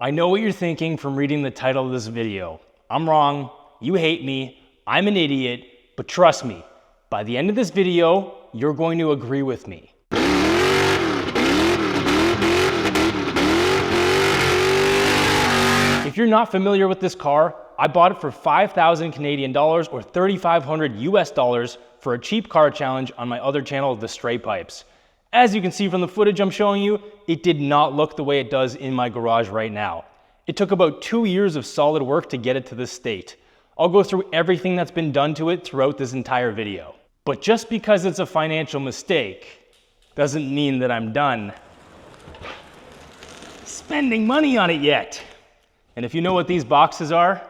I know what you're thinking from reading the title of this video. I'm wrong, you hate me, I'm an idiot, but trust me, by the end of this video, you're going to agree with me. If you're not familiar with this car, I bought it for 5,000 Canadian dollars or 3,500 US dollars for a cheap car challenge on my other channel, The Stray Pipes. As you can see from the footage I'm showing you, it did not look the way it does in my garage right now. It took about 2 years of solid work to get it to this state. I'll go through everything that's been done to it throughout this entire video. But just because it's a financial mistake doesn't mean that I'm done spending money on it yet. And if you know what these boxes are,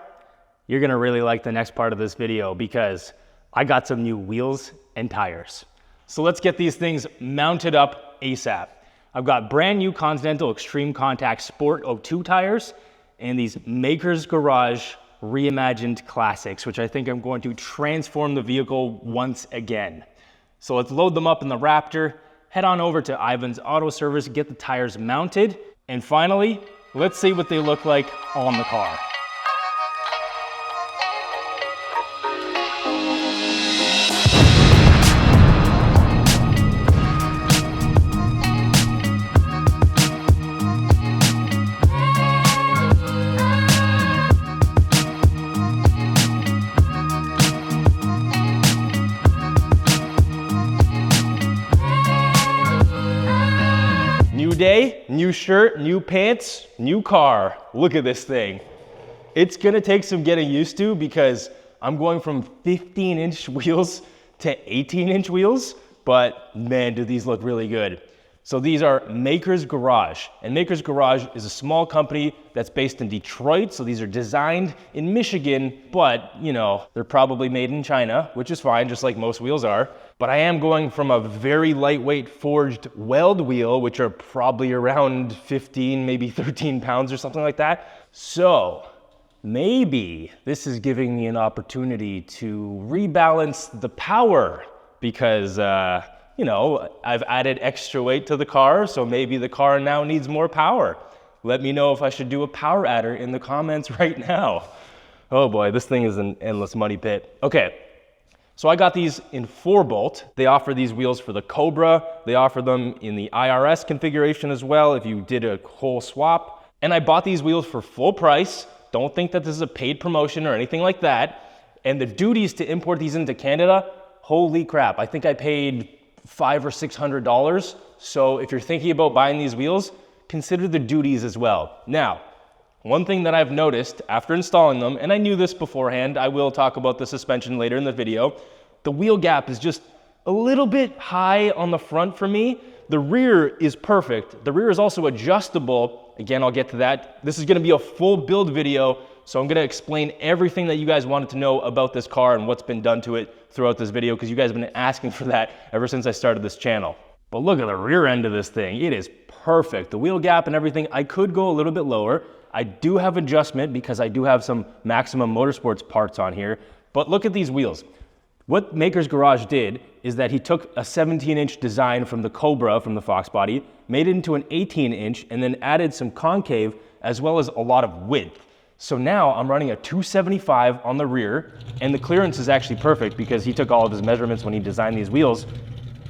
you're gonna really like the next part of this video because I got some new wheels and tires. So let's get these things mounted up ASAP. I've got brand new Continental ExtremeContact Sport 02 tires and these Maker's Garage Reimagined Classics, which I think I'm going to transform the vehicle once again. So let's load them up in the Raptor, head on over to Ivan's Auto Service, get the tires mounted, and finally, let's see what they look like on the car. New day, new shirt, new pants, new car. Look at this thing. It's gonna take some getting used to because I'm going from 15-inch wheels to 18-inch wheels, but man, do these look really good. So these are Maker's Garage, and Maker's Garage is a small company that's based in Detroit, so these are designed in Michigan, but you know, they're probably made in China, which is fine, just like most wheels are. But I am going from a very lightweight forged weld wheel, which are probably around 15, maybe 13 pounds or something like that. So maybe this is giving me an opportunity to rebalance the power because, you know, I've added extra weight to the car, so maybe the car now needs more power. Let me know if I should do a power adder in the comments right now. Oh boy, this thing is an endless money pit. Okay. So I got these in 4-bolt. They offer these wheels for the Cobra. They offer them in the IRS configuration as well if you did a whole swap. And I bought these wheels for full price. Don't think that this is a paid promotion or anything like that. And the duties to import these into Canada, holy crap. I think I paid $500 or $600. So if you're thinking about buying these wheels, consider the duties as well. Now, one thing that I've noticed after installing them, and I knew this beforehand, I will talk about the suspension later in the video, the wheel gap is just a little bit high on the front for me. The rear is perfect. The rear is also adjustable. Again, I'll get to that. This is gonna be a full build video, so I'm gonna explain everything that you guys wanted to know about this car and what's been done to it throughout this video, because you guys have been asking for that ever since I started this channel. But look at the rear end of this thing. It is perfect. The wheel gap and everything, I could go a little bit lower. I do have adjustment because I do have some Maximum Motorsports parts on here, but look at these wheels. What Maker's Garage did is that he took a 17-inch design from the Cobra, from the Foxbody, made it into an 18-inch, and then added some concave as well as a lot of width. So now I'm running a 275 on the rear, and the clearance is actually perfect because he took all of his measurements when he designed these wheels.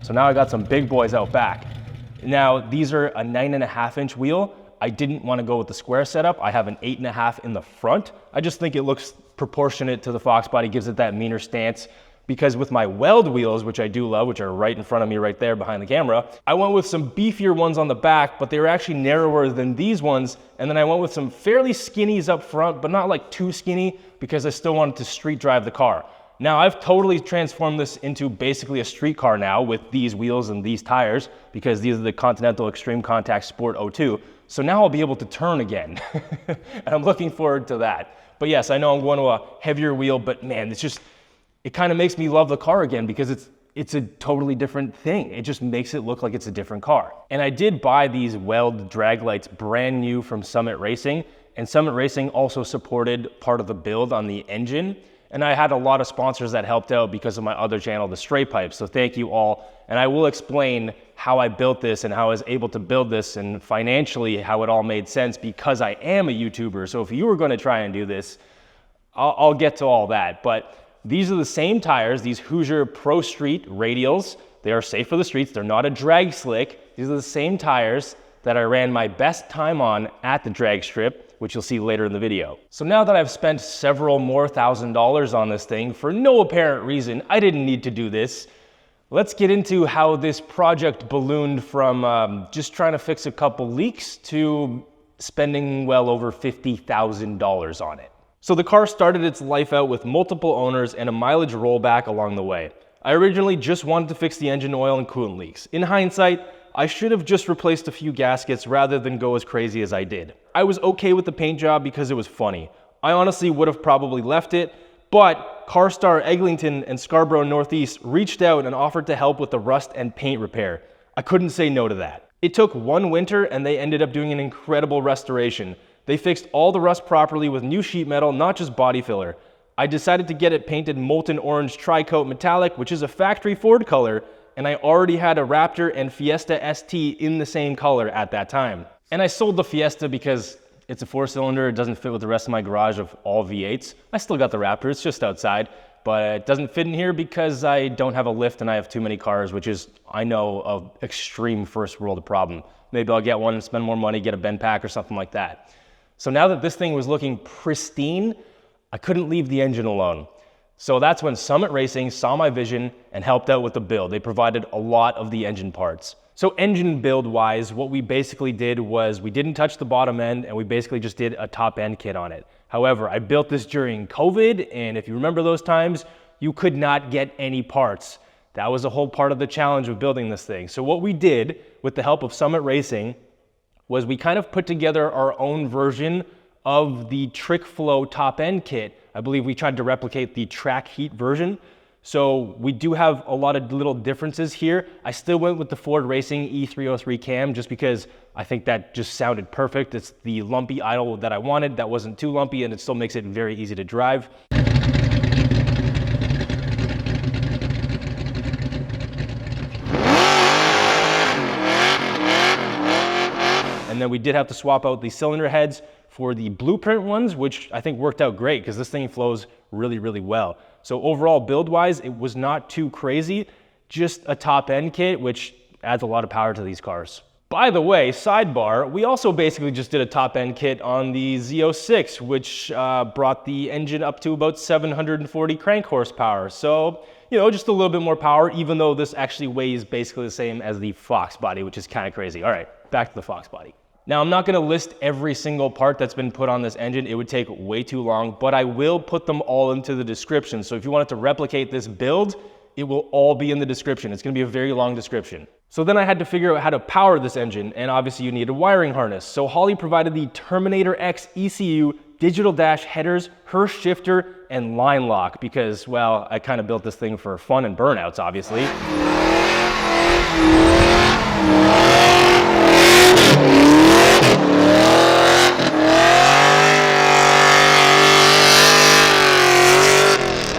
So now I got some big boys out back. Now these are a 9.5-inch wheel. I didn't want to go with the square setup. I have an 8.5 in the front. I just think it looks proportionate to the Foxbody, gives it that meaner stance. Because with my weld wheels, which I do love, which are right in front of me right there behind the camera, I went with some beefier ones on the back, but they were actually narrower than these ones. And then I went with some fairly skinnies up front, but not like too skinny because I still wanted to street drive the car. Now I've totally transformed this into basically a street car now with these wheels and these tires because these are the Continental ExtremeContact Sport 02. So now I'll be able to turn again. And I'm looking forward to that. But yes, I know I'm going to a heavier wheel, but man, it kind of makes me love the car again because it's a totally different thing. It just makes it look like it's a different car. And I did buy these weld drag lights brand new from Summit Racing, and Summit Racing also supported part of the build on the engine. And I had a lot of sponsors that helped out because of my other channel, The Stray Pipes. So thank you all. And I will explain how I built this and how I was able to build this and financially how it all made sense because I am a YouTuber. So if you were going to try and do this, I'll get to all that. But these are the same tires, these Hoosier Pro Street radials. They are safe for the streets. They're not a drag slick. These are the same tires that I ran my best time on at the drag strip, which you'll see later in the video. So now that I've spent several more $1,000s on this thing for no apparent reason, I didn't need to do this. Let's get into how this project ballooned from just trying to fix a couple leaks to spending well over $50,000 on it. So the car started its life out with multiple owners and a mileage rollback along the way. I originally just wanted to fix the engine oil and coolant leaks. In hindsight, I should have just replaced a few gaskets rather than go as crazy as I did. I was okay with the paint job because it was funny. I honestly would have probably left it, but Carstar, Eglinton, and Scarborough Northeast reached out and offered to help with the rust and paint repair. I couldn't say no to that. It took one winter and they ended up doing an incredible restoration. They fixed all the rust properly with new sheet metal, not just body filler. I decided to get it painted molten orange tri-coat metallic, which is a factory Ford color, and I already had a Raptor and Fiesta ST in the same color at that time. And I sold the Fiesta because it's a 4-cylinder, it doesn't fit with the rest of my garage of all V8s. I still got the Raptor, it's just outside, but it doesn't fit in here because I don't have a lift and I have too many cars, which is, I know, an extreme first world problem. Maybe I'll get one and spend more money, get a bend pack or something like that. So now that this thing was looking pristine, I couldn't leave the engine alone. So that's when Summit Racing saw my vision and helped out with the build. They provided a lot of the engine parts. So engine build wise, what we basically did was we didn't touch the bottom end and we basically just did a top end kit on it. However, I built this during COVID, and if you remember those times, you could not get any parts. That was a whole part of the challenge of building this thing. So what we did with the help of Summit Racing was we kind of put together our own version of the Trick Flow top end kit. I believe we tried to replicate the track heat version. So we do have a lot of little differences here. I still went with the Ford Racing E303 cam just because I think that just sounded perfect. It's the lumpy idle that I wanted that wasn't too lumpy, and it still makes it very easy to drive. And then we did have to swap out the cylinder heads for the blueprint ones, which I think worked out great because this thing flows really, really well. So overall, build-wise, it was not too crazy, just a top-end kit, which adds a lot of power to these cars. By the way, sidebar, we also basically just did a top-end kit on the Z06, which brought the engine up to about 740 crank horsepower. So, you know, just a little bit more power, even though this actually weighs basically the same as the Foxbody, which is kind of crazy. All right, back to the Foxbody. Now, I'm not gonna list every single part that's been put on this engine. It would take way too long, but I will put them all into the description. So if you wanted to replicate this build, it will all be in the description. It's gonna be a very long description. So then I had to figure out how to power this engine, and obviously you need a wiring harness. So Holley provided the Terminator X ECU, digital dash headers, Hurst shifter, and line lock because, well, I kind of built this thing for fun and burnouts, obviously.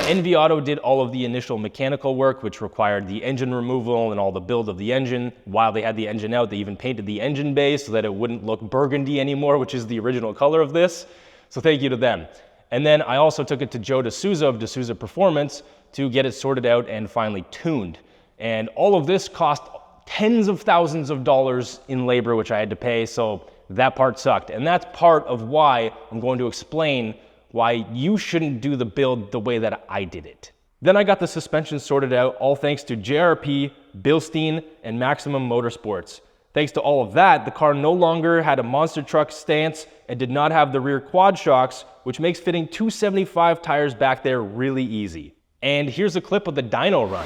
NV Auto did all of the initial mechanical work, which required the engine removal and all the build of the engine. While they had the engine out, they even painted the engine bay so that it wouldn't look burgundy anymore, which is the original color of this. So thank you to them. And then I also took it to Joe D'Souza of D'Souza Performance to get it sorted out and finally tuned. And all of this cost tens of thousands of dollars in labor, which I had to pay, so that part sucked. And that's part of why I'm going to explain why you shouldn't do the build the way that I did it. Then I got the suspension sorted out, all thanks to JRP, Bilstein, and Maximum Motorsports. Thanks to all of that, the car no longer had a monster truck stance and did not have the rear quad shocks, which makes fitting 275 tires back there really easy. And here's a clip of the dyno run.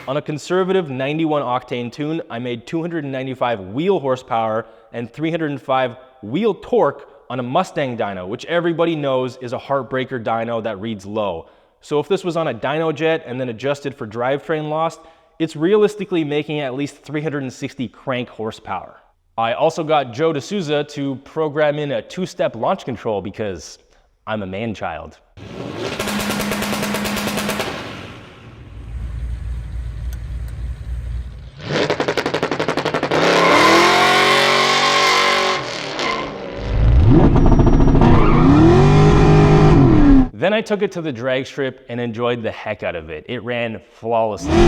On a conservative 91 octane tune, I made 295 wheel horsepower and 305 wheel torque on a Mustang dyno, which everybody knows is a heartbreaker dyno that reads low. So if this was on a dyno jet and then adjusted for drivetrain loss, it's realistically making at least 360 crank horsepower. I also got Joe D'Souza to program in a 2-step launch control because I'm a man-child. Then I took it to the drag strip and enjoyed the heck out of it. It ran flawlessly. Okay,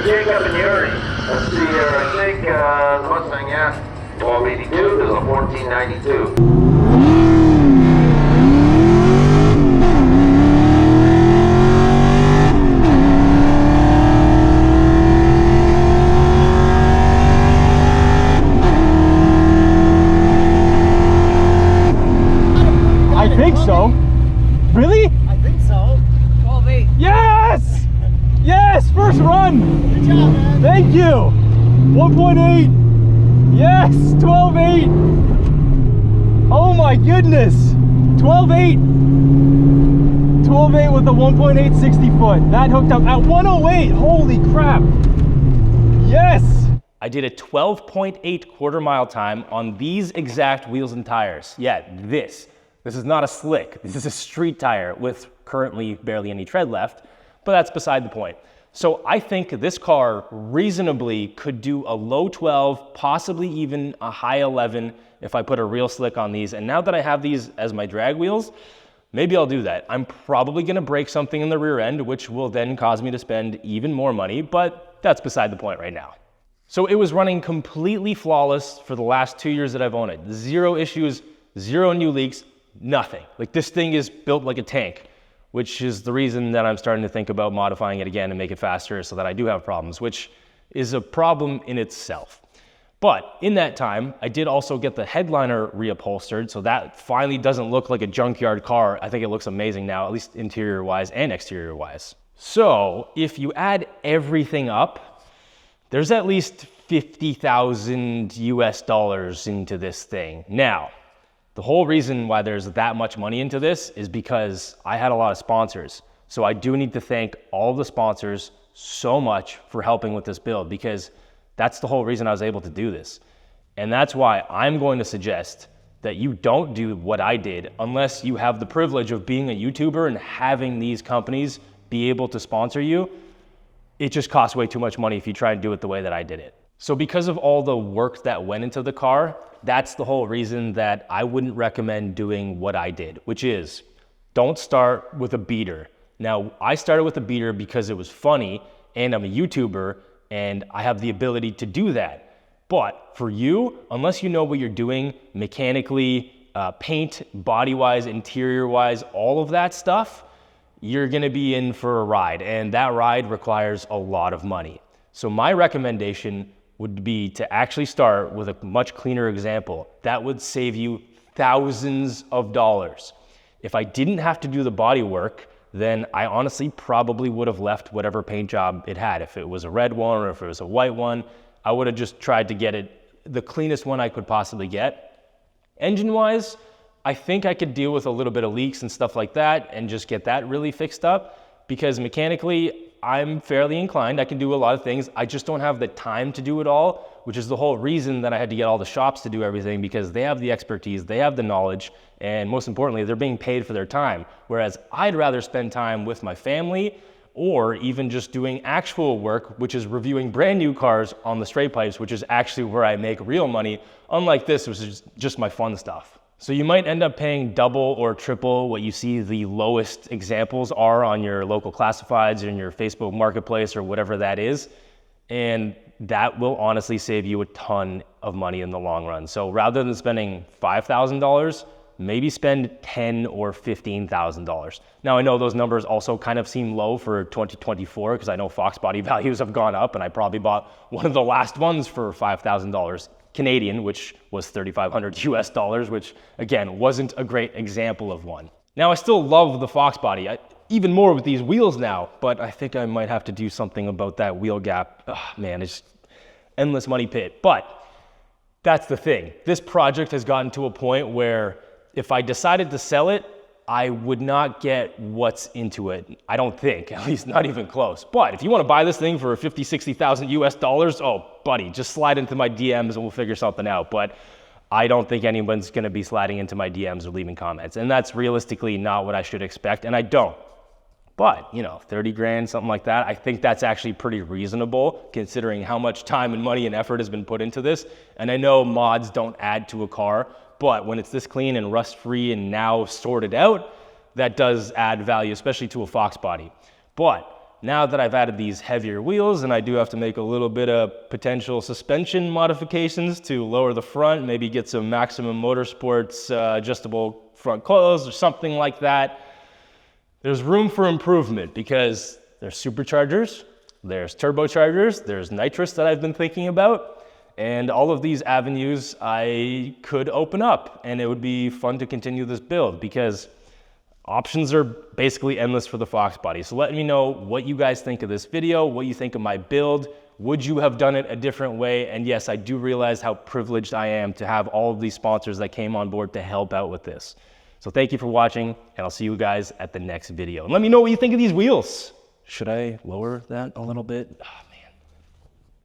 take up in the area. Let's see here, I think the Mustang, yeah. 1282 to the 1492. I think so. Really? I think so. 12.8. Yes! Yes, first run! Good job, man. Thank you! 1.8. Yes, 12.8. Oh my goodness. 12.8. 12.8 with a 1.8 60 foot. That hooked up at 108. Holy crap. Yes. I did a 12.8 quarter mile time on these exact wheels and tires. Yeah, this. This is not a slick. This is a street tire with currently barely any tread left, but that's beside the point. So I think this car reasonably could do a low 12, possibly even a high 11 if I put a real slick on these. And now that I have these as my drag wheels, maybe I'll do that. I'm probably gonna break something in the rear end, which will then cause me to spend even more money, but that's beside the point right now. So it was running completely flawless for the last 2 years that I've owned it. 0 issues, 0 new leaks, nothing. Like, this thing is built like a tank, which is the reason that I'm starting to think about modifying it again and make it faster so that I do have problems, which is a problem in itself. But in that time, I did also get the headliner reupholstered, so that finally doesn't look like a junkyard car. I think it looks amazing now, at least interior-wise and exterior-wise. So if you add everything up, there's at least 50,000 US dollars into this thing. Now, the whole reason why there's that much money into this is because I had a lot of sponsors. So I do need to thank all the sponsors so much for helping with this build, because that's the whole reason I was able to do this. And that's why I'm going to suggest that you don't do what I did unless you have the privilege of being a YouTuber and having these companies be able to sponsor you. It just costs way too much money if you try and do it the way that I did it. So because of all the work that went into the car, that's the whole reason that I wouldn't recommend doing what I did, which is don't start with a beater. Now, I started with a beater because it was funny and I'm a YouTuber and I have the ability to do that. But for you, unless you know what you're doing mechanically, paint, body-wise, interior-wise, all of that stuff, you're gonna be in for a ride, and that ride requires a lot of money. So my recommendation would be to actually start with a much cleaner example. That would save you thousands of dollars. If I didn't have to do the body work, then I honestly probably would have left whatever paint job it had. If it was a red one or if it was a white one, I would have just tried to get it the cleanest one I could possibly get. Engine-wise, I think I could deal with a little bit of leaks and stuff like that and just get that really fixed up, because mechanically, I'm fairly inclined. I can do a lot of things. I just don't have the time to do it all, which is the whole reason that I had to get all the shops to do everything, because they have the expertise, they have the knowledge, and most importantly, they're being paid for their time. Whereas I'd rather spend time with my family or even just doing actual work, which is reviewing brand new cars on the straight pipes, which is actually where I make real money, unlike this, which is just my fun stuff. So you might end up paying double or triple what you see the lowest examples are on your local classifieds or in your Facebook marketplace or whatever that is. And that will honestly save you a ton of money in the long run. So rather than spending $5,000, maybe spend $10,000 or $15,000. Now I know those numbers also kind of seem low for 2024 because I know Foxbody values have gone up and I probably bought one of the last ones for $5,000 Canadian, which was 3,500 US dollars, which again, wasn't a great example of one. Now I still love the Foxbody, even more with these wheels now, but I think I might have to do something about that wheel gap. Ugh, man, it's endless money pit. But that's the thing. This project has gotten to a point where if I decided to sell it, I would not get what's into it. I don't think, at least not even close. But if you want to buy this thing for 50, 60,000 US dollars, oh, buddy, just slide into my DMs and we'll figure something out. But I don't think anyone's going to be sliding into my DMs or leaving comments. And that's realistically not what I should expect. And I don't. But, you know, 30 grand, something like that, I think that's actually pretty reasonable considering how much time and money and effort has been put into this. And I know mods don't add to a car, but when it's this clean and rust-free and now sorted out, that does add value, especially to a Foxbody. But now that I've added these heavier wheels and I do have to make a little bit of potential suspension modifications to lower the front, maybe get some Maximum Motorsports adjustable front coils or something like that, there's room for improvement because there's superchargers, there's turbochargers, there's nitrous that I've been thinking about, and all of these avenues I could open up, and it would be fun to continue this build because options are basically endless for the Foxbody. So let me know what you guys think of this video, what you think of my build. Would you have done it a different way? And yes, I do realize how privileged I am to have all of these sponsors that came on board to help out with this. So thank you for watching, and I'll see you guys at the next video. And let me know what you think of these wheels. Should I lower that a little bit?